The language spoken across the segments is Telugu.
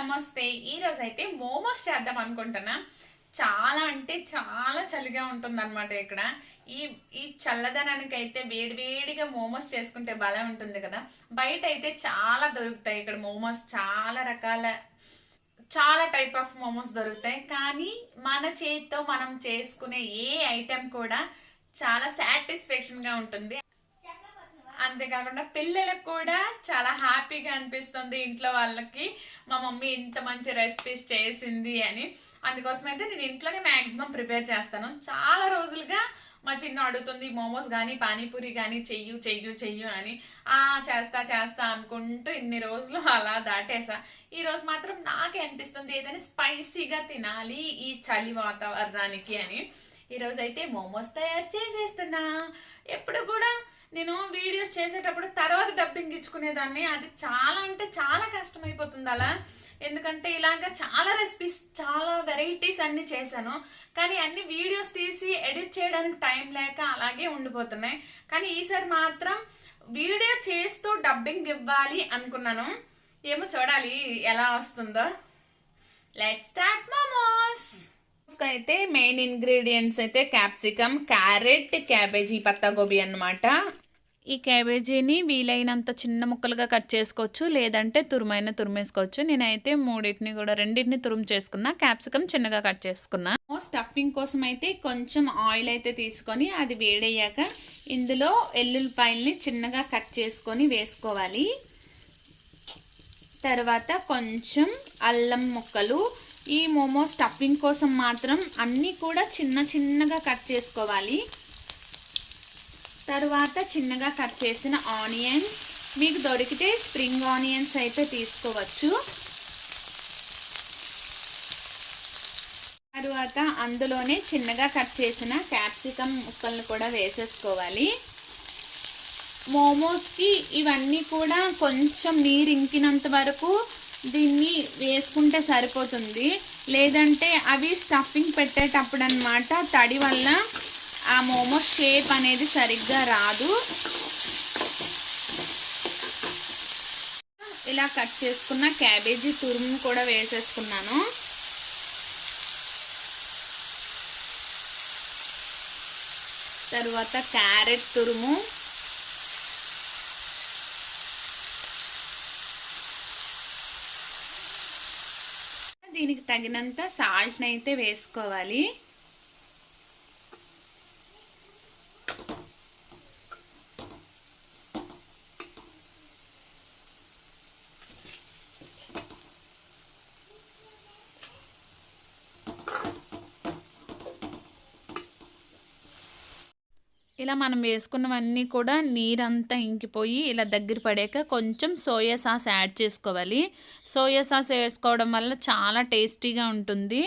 నమస్తే. ఈ రోజు అయితే మోమోస్ చేద్దాం అనుకుంటున్నా. చాలా అంటే చాలా చలిగా ఉంటుందన్నమాట ఇక్కడ. ఈ ఈ చల్లదనానికి అయితే వేడివేడిగా మోమోస్ చేసుకుంటే భలే ఉంటుంది కదా. బయట అయితే చాలా దొరుకుతాయి ఇక్కడ మోమోస్, చాలా రకాల చాలా టైప్ ఆఫ్ మోమోస్ దొరుకుతాయి. కానీ మన చేతితో మనం చేసుకునే ఏ ఐటెం కూడా చాలా సాటిస్ఫాక్షన్ గా ఉంటుంది. అంతేకాకుండా పిల్లలకు కూడా చాలా హ్యాపీగా అనిపిస్తుంది ఇంట్లో వాళ్ళకి, మా మమ్మీ ఇంత మంచి రెసిపీస్ చేసింది అని. అందుకోసం అయితే నేను ఇంట్లోనే మ్యాక్సిమం ప్రిపేర్ చేస్తాను. చాలా రోజులుగా మా చిన్న అడుగుతుంది మోమోస్ కానీ పానీపూరి కానీ చెయ్యు చెయ్యు చెయ్యు అని. చేస్తా చేస్తా అనుకుంటూ ఇన్ని రోజులు అలా దాటేసా. ఈ రోజు మాత్రం నాకే అనిపిస్తుంది ఏదైనా స్పైసీగా తినాలి ఈ చలి వాతావరణానికి అని. ఈరోజు అయితే మోమోస్ తయారు చేసేస్తున్నా. ఎప్పుడు కూడా నేను వీడియోస్ చేసేటప్పుడు తర్వాత డబ్బింగ్ ఇచ్చుకునేదాన్ని. అది చాలా అంటే చాలా కష్టమైపోతుంది అలా. ఎందుకంటే ఇలాగా చాలా రెసిపీస్, చాలా వెరైటీస్ అన్ని చేశాను. కానీ అన్ని వీడియోస్ తీసి ఎడిట్ చేయడానికి టైం లేక అలాగే ఉండిపోతున్నాయి. కానీ ఈసారి మాత్రం వీడియో చేస్తూ డబ్బింగ్ ఇవ్వాలి అనుకున్నాను. ఏమో చూడాలి ఎలా వస్తుందో. Let's start momos. అయితే మెయిన్ ఇంగ్రీడియంట్స్ అయితే క్యాప్సికమ్, క్యారెట్, క్యాబేజీ, పత్తా గోబీ అన్నమాట. ఈ క్యాబేజీని వీలైనంత చిన్న ముక్కలుగా కట్ చేసుకోవచ్చు, లేదంటే తురిమేసుకోవచ్చు. నేనైతే రెండింటిని తురుము చేసుకున్నా. క్యాప్సికమ్ చిన్నగా కట్ చేసుకున్నా. స్టఫింగ్ కోసం అయితే కొంచెం ఆయిల్ అయితే తీసుకొని అది వేడయ్యాక ఇందులో ఎల్లుల్లిపాయల్ని చిన్నగా కట్ చేసుకొని వేసుకోవాలి. తర్వాత కొంచెం అల్లం ముక్కలు. ఈ మోమో స్టఫింగ్ కోసం మాత్రం అన్నీ కూడా చిన్నగా కట్ చేసుకోవాలి. తర్వాత చిన్నగా కట్ చేసిన ఆనియన్స్, మీకు దొరికితే స్ప్రింగ్ ఆనియన్స్ అయితే తీసుకోవచ్చు. తర్వాత అందులోనే చిన్నగా కట్ చేసిన క్యాప్సికమ్ ముక్కలను కూడా వేసేసుకోవాలి. మోమోస్కి ఇవన్నీ కూడా కొంచెం నీరు ఇంకినంత వరకు దీన్ని వేసుకుంటే సరిపోతుంది. లేదంటే అవి స్టఫింగ్ పెట్టేటప్పుడు అన్నమాట తడి వల్ల ఆ మోమోస్ షేప్ అనేది సరిగ్గా రాదు. ఇలా కట్ చేసుకున్న క్యాబేజీ తురుము కూడా వేసేసుకున్నాను. తర్వాత క్యారెట్ తురుము, దీనికి తగినంత సాల్ట్ని అయితే వేసుకోవాలి. ఇలా మనం వేసుకున్నవన్నీ కూడా నీరంతా ఇంకిపోయి ఇలా దగ్గర పడాక కొంచెం సోయా సాస్ యాడ్ చేసుకోవాలి. సోయా సాస్ వేసుకోవడం వల్ల చాలా టేస్టీగా ఉంటుంది.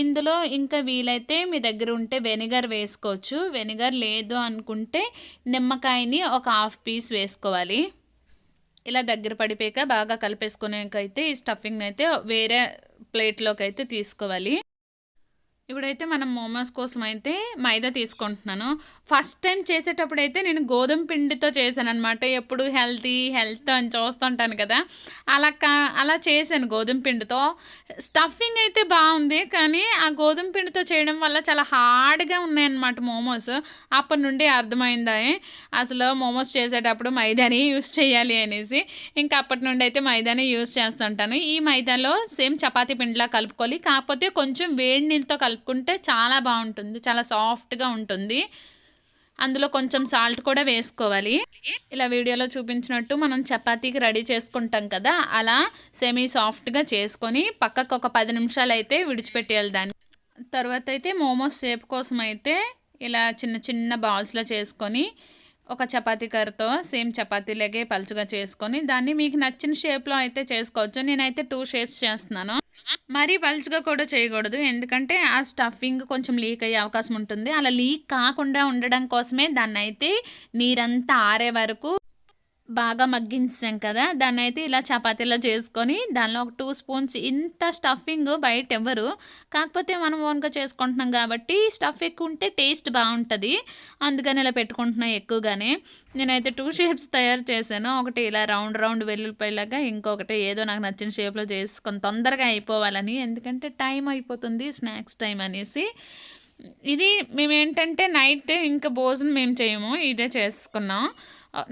ఇందులో ఇంకా వీలైతే మీ దగ్గర ఉంటే వెనిగర్ వేసుకోవచ్చు. వెనిగర్ లేదు అనుకుంటే నిమ్మకాయని ఒక హాఫ్ పీస్ వేసుకోవాలి. ఇలా దగ్గర పడిపోయాక బాగా కలిపేసుకునేకైతే ఈ స్టఫింగ్ అయితే వేరే ప్లేట్లోకి అయితే తీసుకోవాలి. ఇప్పుడైతే మనం మోమోస్ కోసం అయితే మైదా తీసుకుంటున్నాను. ఫస్ట్ టైం చేసేటప్పుడు అయితే నేను గోధుమ పిండితో చేశాను అనమాట. ఎప్పుడు హెల్త్ అని చూస్తుంటాను కదా, అలా చేశాను గోధుమ పిండితో. స్టఫింగ్ అయితే బాగుంది, కానీ ఆ గోధుమ పిండితో చేయడం వల్ల చాలా హార్డ్గా ఉన్నాయన్నమాట మోమోస్. అప్పటి నుండి అర్థమైందా అసలు మోమోస్ చేసేటప్పుడు మైదాని యూస్ చేయాలి అనేసి. ఇంకా అప్పటి నుండి అయితే మైదాని యూస్ చేస్తుంటాను. ఈ మైదాలో సేమ్ చపాతీ పిండిలా కలుపుకోవాలి, కాకపోతే కొంచెం వేడి నీళ్ళతో కలుపుకుంటే చాలా బాగుంటుంది, చాలా సాఫ్ట్గా ఉంటుంది. అందులో కొంచెం సాల్ట్ కూడా వేసుకోవాలి. ఇలా వీడియోలో చూపించినట్టు మనం చపాతీకి రెడీ చేసుకుంటాం కదా, అలా సెమీ సాఫ్ట్గా చేసుకొని పక్కకు ఒక 10 నిమిషాలు అయితే విడిచిపెట్టేయాలి దాన్ని. తర్వాత అయితే మోమోస్ షేప్ కోసం అయితే ఇలా చిన్న బాల్స్లో చేసుకొని ఒక చపాతీ కర్రతో సేమ్ చపాతీలాగే పలుచగా చేసుకొని దాన్ని మీకు నచ్చిన షేప్లో అయితే చేసుకోవచ్చు. నేనైతే 2 షేప్స్ చేస్తున్నాను. మరీ పలుచగా కూడా చేయకూడదు, ఎందుకంటే ఆ స్టఫింగ్ కొంచెం లీక్ అయ్యే అవకాశం ఉంటుంది. అలా లీక్ కాకుండా ఉండడం కోసమే దాన్ని అయితే నీరంతా ఆరే వరకు బాగా మగ్గించాం కదా! దాన్నైతే ఇలా చపాతీలా చేసుకొని, దానిలో ఒక 2 స్పూన్స్ ఇంత స్టఫింగ్ బయటెవ్వరు. కాకపోతే మనం ఓన్‌గా చేసుకుంటున్నాం కాబట్టి, స్టఫ్ ఎక్కువుంటే టేస్ట్ బావుంటది. అందుకని ఇలా పెట్టుకుంటున్నా ఎక్కువగానే. నేనైతే 2 షేప్స్ తయారు చేశాను. ఒకటి ఇలా రౌండ్ వెల్లుల్లిపాయలాగా, ఇంకొకటి ఏదో నాకు నచ్చిన షేప్‌లో చేసుకొని తొందరగా అయిపోవాలని. ఎందుకంటే టైం అయిపోతుంది స్నాక్స్ టైమ్ అనేసి. ఇది మేమేంటంటే నైట్ ఇంకా భోజనం మేము చేయము. ఇదే చేసుకున్నాం.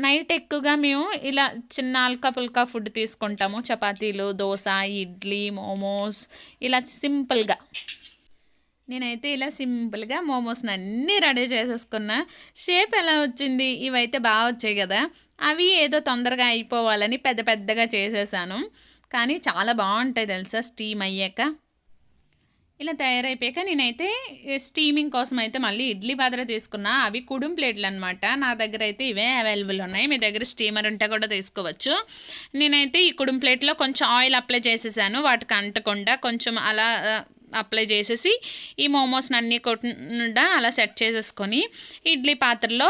నైట్ ఎక్కువగా మేము ఇలా చిన్న అల్కా పుల్కా ఫుడ్ తీసుకుంటాము. చపాతీలు, దోస, ఇడ్లీ, మోమోస్ ఇలా సింపుల్‌గా. నేనైతే ఇలా సింపుల్‌గా మోమోస్‌ని అన్నీ రెడీ చేసేసుకున్నా. షేప్ ఎలా వచ్చింది? ఇవైతే బా వచ్చాయి గదా! అవి ఏదో తొందరగా అయిపోవాలని పెద్ద పెద్దగా చేసేసాను. కానీ చాలా బావుంటాయి తెలుసా స్టీమ్ అయ్యాక. ఇలా తయారైపోయాక నేనైతే స్టీమింగ్ కోసం అయితే మళ్ళీ ఇడ్లీ పాత్ర తీసుకున్నా. అవి కుడుం ప్లేట్లనమాట. నా దగ్గర అయితే ఇవే అవైలబుల్ ఉన్నాయి. మీ దగ్గర స్టీమర్ ఉంటే కూడా తీసుకోవచ్చు. నేనైతే ఈ కుడుం ప్లేట్‌లో కొంచెం ఆయిల్ అప్లై చేసేసాను. వాటికి అంటకుండా కొంచెం అలా అప్లై చేసేసి ఈ మోమోస్‌ని అన్నీ కొట్టకుండా అలా సెట్ చేసేసుకొని, ఇడ్లీ పాత్రలో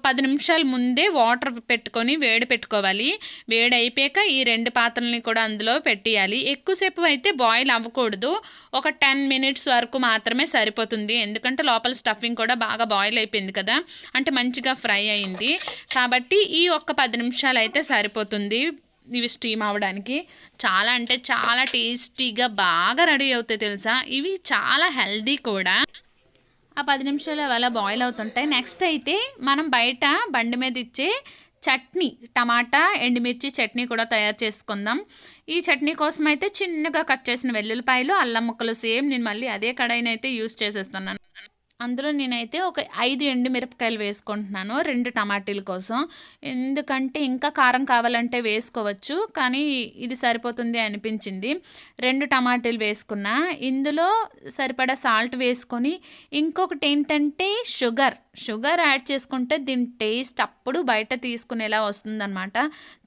10 నిమిషాల ముందే వాటర్ పెట్టుకొని వేడి పెట్టుకోవాలి. వేడి అయిపోయాక ఈ 2 పాత్రలని కూడా అందులో పెట్టేయాలి. ఎక్కువసేపు అయితే బాయిల్ అవ్వకూడదు. ఒక 10 మినిట్స్ వరకు మాత్రమే సరిపోతుంది. ఎందుకంటే లోపల స్టఫింగ్ కూడా బాగా బాయిల్ అయిపోయింది కదా! అంటే మంచిగా ఫ్రై అయింది. కాబట్టి ఈ ఒక్క 10 నిమిషాలు అయితే సరిపోతుంది ఇవి స్టీమ్ అవ్వడానికి. చాలా అంటే చాలా టేస్టీగా బాగా రెడీ అవుతాయి తెలుసా! ఇవి చాలా హెల్తీ కూడా. ఆ 10 నిమిషాలు అలా బాయిల్ అవుతుంటాయి. నెక్స్ట్ అయితే మనం బయట బండి మీద ఇచ్చే చట్నీ, టమాటా, ఎండుమిర్చి చట్నీ కూడా తయారు చేసుకుందాం. ఈ చట్నీ కోసం అయితే చిన్నగా కట్ చేసిన వెల్లుల్లిపాయలు, అల్లం ముక్కలు సేమ్ నేను మళ్ళీ అదే కడాయినైతే యూజ్ చేసేస్తున్నాను. అందులో నేనైతే ఒక 5 ఎండుమిరపకాయలు వేసుకుంటున్నాను 2 టమాటీల కోసం. ఎందుకంటే ఇంకా కారం కావాలంటే వేసుకోవచ్చు. కానీ ఇది సరిపోతుంది అనిపించింది. 2 టమాటీలు వేసుకున్నా. ఇందులో సరిపడా సాల్ట్ వేసుకొని, ఇంకొకటి ఏంటంటే షుగర్ యాడ్ చేసుకుంటే దీని టేస్ట్ అప్పుడు బయట తీసుకునేలా వస్తుందనమాట.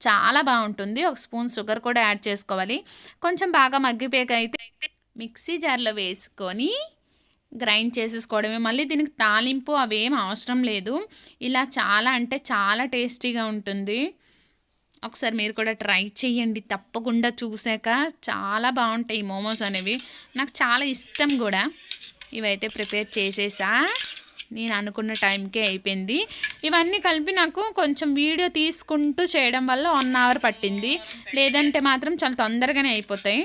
చాలా బావుంటుంది. ఒక స్పూన్ షుగర్ కూడా యాడ్ చేసుకోవాలి. కొంచెం బాగా మగ్గిపోయాక అయితే మిక్సీ జార్‌లో వేసుకొని గ్రైండ్ చేసేసుకోవడమే. మళ్ళీ దీనికి తాలింపు అవేం అవసరం లేదు. ఇలా చాలా అంటే చాలా టేస్టీగా ఉంటుంది. ఒకసారి మీరు కూడా ట్రై చేయండి తప్పకుండా. చూసాక చాలా బావుంటాయి ఈ మోమోస్ అనేవి. నాకు చాలా ఇష్టం కూడా. ఇవైతే ప్రిపేర్ చేసేసా. నేను అనుకున్న టైంకే అయిపోయింది. ఇవన్నీ కలిపి నాకు కొంచెం వీడియో తీసుకుంటూ చేయడం వల్ల 1 అవర్ పట్టింది. లేదంటే మాత్రం చాలా తొందరగానే అయిపోతాయి.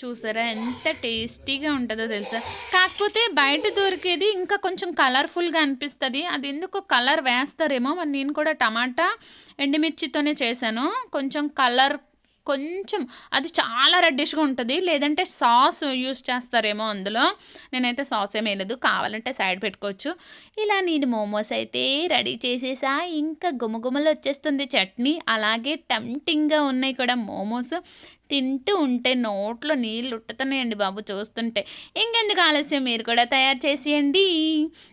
చూసారా ఎంత టేస్టీగా ఉంటుందో తెలుసా! కాకపోతే బయట దొరికేది ఇంకా కొంచెం కలర్‌ఫుల్‌గా అనిపిస్తది. అది ఎందుకో కలర్ వేస్తారేమో. మరి నేను కూడా టమాటా, ఎండుమిర్చితోనే చేశాను. కొంచెం అది చాలా రెడ్డిష్‌గా ఉంటది. లేదంటే సాస్ యూజ్ చేస్తారేమో అందులో. నేనైతే సాస్ ఏమి వేయలేదు. కావాలంటే సైడ్ పెట్టుకోవచ్చు. ఇలా నేను మోమోస్ అయితే రెడీ చేసేసా. ఇంకా గుమగుమలు వచ్చేస్తుంది చట్నీ. అలాగే టెంప్టింగ్‌గా ఉన్నాయి కూడా మోమోస్. తింటూ ఉంటే నోట్లో నీళ్ళు ఉట్టుతున్నాయండి బాబు చూస్తుంటే. ఇంకెందుకు ఆలస్యం, మీరు కూడా తయారు చేసేయండి.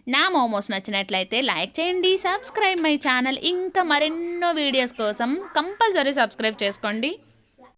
నా మోమోస్ నచ్చినట్లయితే లైక్ చేయండి, సబ్స్క్రైబ్ మై ఛానల్. ఇంకా మరెన్నో వీడియోస్ కోసం కంపల్సరీ సబ్స్క్రైబ్ చేసుకోండి.